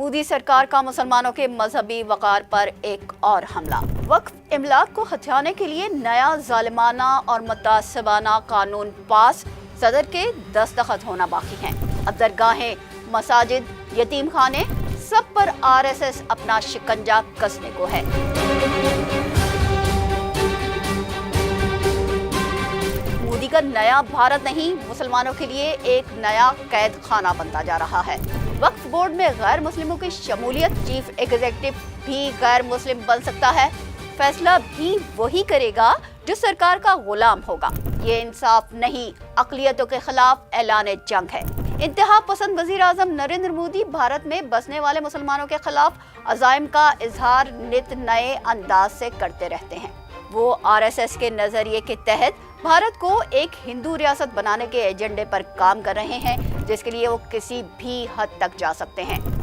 मोदी सरकार का मुसलमानों के मजहबी वकार पर एक और हमला। वक्फ इमलाक को हथियाने के लिए नया जालिमाना और मुतासबाना कानून पास, सदर के दस्तखत होना बाकी हैं। अब दरगाहें, मसाजिद, यतीम खाने, सब पर आरएसएस अपना शिकंजा कसने को है। मोदी का नया भारत नहीं, मुसलमानों के लिए एक नया कैद खाना बनता जा रहा है। वक्फ बोर्ड में गैर मुस्लिमों की शमूलियत, चीफ एग्जीक्यूटिव भी गैर मुस्लिम बन सकता है। फैसला भी वही करेगा जो सरकार का गुलाम होगा। ये इंसाफ नहीं, अक़लियतों के खिलाफ ऐलान जंग है। इंतहा पसंद वज़ीर आज़म नरेंद्र मोदी भारत में बसने वाले मुसलमानों के खिलाफ अज़ाइम का इजहार नित नए अंदाज से करते रहते हैं। वो आरएसएस के नजरिए के तहत भारत को एक हिंदू रियासत बनाने के एजेंडे पर काम कर रहे हैं, जिसके लिए वो किसी भी हद तक जा सकते हैं।